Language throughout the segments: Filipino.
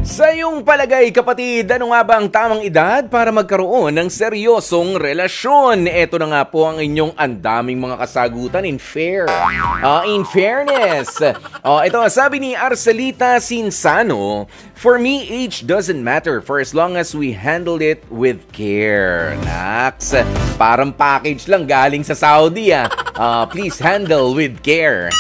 Sa iyong palagay, kapatid, ano nga ba ang tamang edad para magkaroon ng seryosong relasyon? Ito na nga po ang inyong andaming mga kasagutan in fairness. Ito, sabi ni Arcelita Sinsano, for me, age doesn't matter for as long as we handle it with care. Nax, parang package lang galing sa Saudi please handle with care.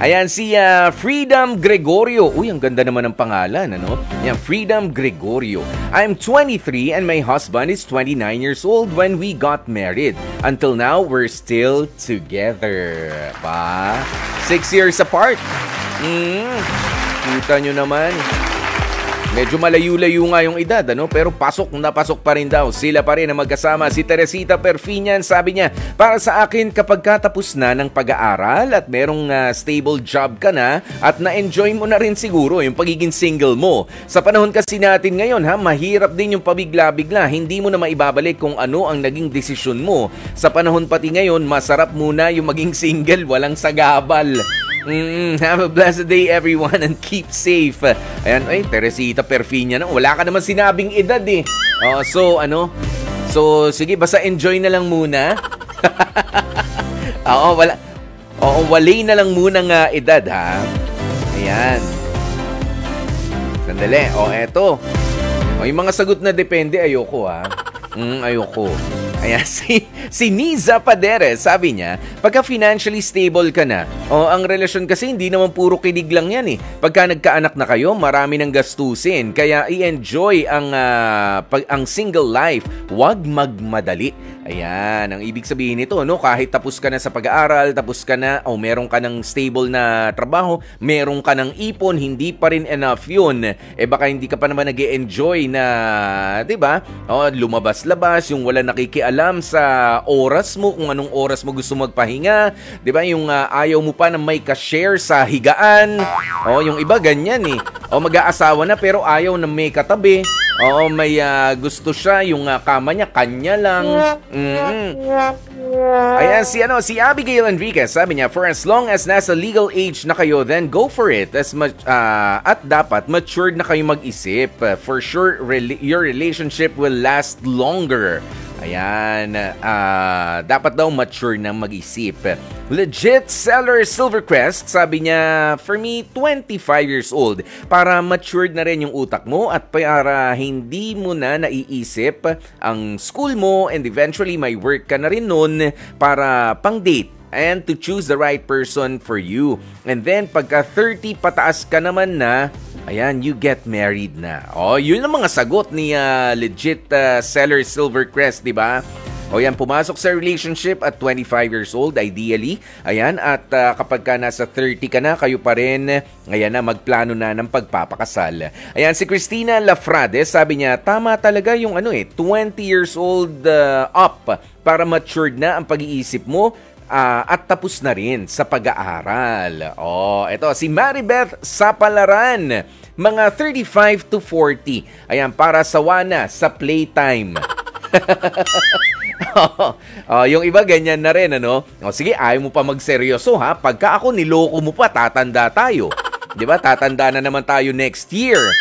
Ayan, si Freedom Gregorio. Uy, ang ganda naman ng pangalan, ano? Yan, Freedom Gregorio. I'm 23 and my husband is 29 years old when we got married. Until now, we're still together. 6 years apart. Kita nyo naman. Medyo malayo-layo nga yung edad, ano? Pero pasok na pasok pa rin daw. Sila pa rin ang magkasama. Si Teresita Perfinian, sabi niya, para sa akin, kapag katapos na ng pag-aaral at merong stable job ka na at na-enjoy mo na rin siguro yung pagiging single mo. Sa panahon kasi natin ngayon, mahirap din yung pabigla-bigla. Hindi mo na maibabalik kung ano ang naging desisyon mo. Sa panahon pati ngayon, masarap muna yung maging single, walang sagabal. Have a blessed day everyone and keep safe. Ayan, ay, Teresita Perfinian, wala ka naman sinabing edad So, sige, basta enjoy na lang muna. Walay na lang muna nga edad, Ayan. Sandali, eto. Yung mga sagot na depende, ayoko, ayoko. Ayan, si Niza Paderes, sabi niya, pagka financially stable ka na, ang relasyon kasi hindi naman puro kinig lang yan Pagka nagkaanak na kayo, marami ng gastusin. Kaya i-enjoy ang single life. Huwag magmadali. Ayan, ang ibig sabihin nito, kahit tapos ka na sa pag-aaral, tapos ka na, meron ka ng stable na trabaho, meron ka ng ipon, hindi pa rin enough yun. Baka hindi ka pa naman nag-e-enjoy na, diba? Lumabas-labas, yung wala nakikialam sa oras mo, kung anong oras mo gusto magpahinga, diba? Yung ayaw mo pa na may ka-share sa higaan. Yung iba ganyan mag-aasawa na pero ayaw na may katabi. May gusto siya, yung kama niya, kanya lang. Ayan, si Abigail Enriquez, sabi niya, for as long as nasa legal age na kayo, then go for it. At dapat, matured na kayo mag-isip. For sure, your relationship will last longer. Ayan, dapat daw mature na mag-isip. Legit Seller Silvercrest, sabi niya, for me, 25 years old. Para matured na rin yung utak mo at para hindi mo na naiisip ang school mo and eventually may work ka na rin nun para pang-date. And to choose the right person for you. And then, pagka 30 pataas ka naman na, ayan, you get married na. Yun ang mga sagot ni Legit Seller Silvercrest, di ba? Yan, pumasok sa relationship at 25 years old, ideally. Ayan, at kapag ka nasa 30 ka na, kayo pa rin, ayan na, magplano na ng pagpapakasal. Ayan, si Christina Lafrade, sabi niya, tama talaga yung 20 years old up para matured na ang pag-iisip mo. At tapos na rin sa pag-aaral. Ito, si Maribeth Sapalaran, mga 35 to 40. Ayan, para sawa na sa playtime. Yung iba ganyan na rin, sige, ayaw mo pa magseryoso, Pagka ako niloko mo pa, tatanda tayo. Diba? Tatanda na naman tayo next year.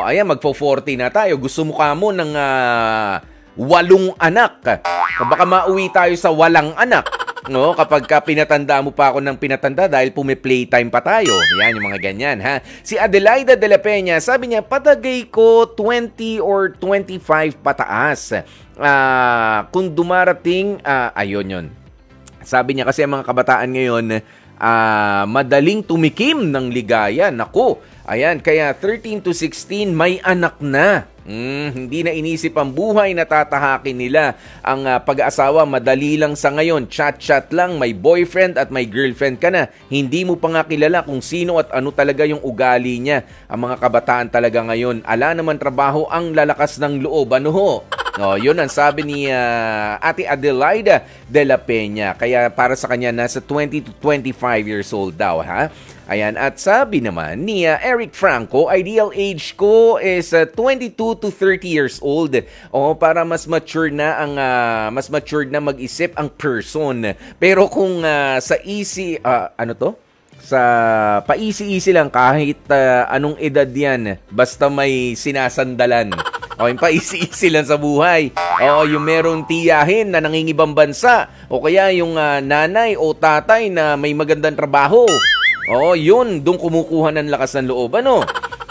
Ayan, magpo-40 na tayo. Gusto mo ka mo ng 8 anak. Baka mauwi tayo sa walang anak. Kapag pinatanda mo pa ako ng pinatanda dahil pumi-playtime pa tayo. Yan, yung mga ganyan, Si Adelaida de la Peña, sabi niya, patagay ko 20 or 25 pataas. Kung dumarating, ayun yun. Sabi niya kasi ang mga kabataan ngayon, madaling tumikim ng ligaya. Naku, ayan, kaya 13 to 16 may anak na. Hindi na inisip ang buhay na tatahakin nila. Ang pag-aasawa, madali lang sa ngayon. Chat-chat lang, may boyfriend at may girlfriend ka na. Hindi mo pa nga kilala kung sino at ano talaga yung ugali niya. Ang mga kabataan talaga ngayon, ala naman trabaho ang lalakas ng loob. Yun ang sabi ni Ate Adelaida de la Peña. Kaya para sa kanya, nasa 20 to 25 years old daw, Ayan, at sabi naman ni Eric Franco, ideal age ko is 22 to 30 years old. Para mas mature na mas matured na mag-isip ang person. Pero kung sa sa paisi-isi lang kahit anong edad yan, basta may sinasandalan. O, yung paisi-isi lang sa buhay. O, yung merong tiyahin na nangingibang bansa. O kaya yung nanay o tatay na may magandang trabaho. O, yun, doon kumukuha ng lakas ng loob. Ano?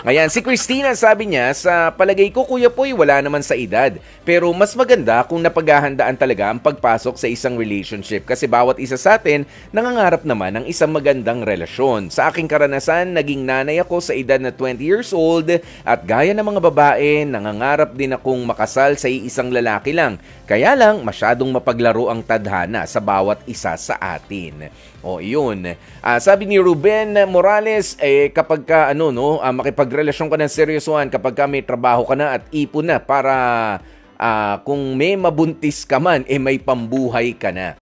Ayan, si Christina sabi niya, sa palagay ko, Kuya Poy, wala naman sa edad. Pero mas maganda kung napaghahandaan talaga ang pagpasok sa isang relationship kasi bawat isa sa atin nangangarap naman ng isang magandang relasyon. Sa aking karanasan, naging nanay ako sa edad na 20 years old at gaya ng mga babae, nangangarap din akong makasal sa isang lalaki lang. Kaya lang, masyadong mapaglaro ang tadhana sa bawat isa sa atin. O, yun. Sabi ni Ruben Morales, kapag ka, makipagrelasyon ka ng seryosohan, kapag ka may trabaho ka na at ipon na para kung may mabuntis ka man, may pambuhay ka na.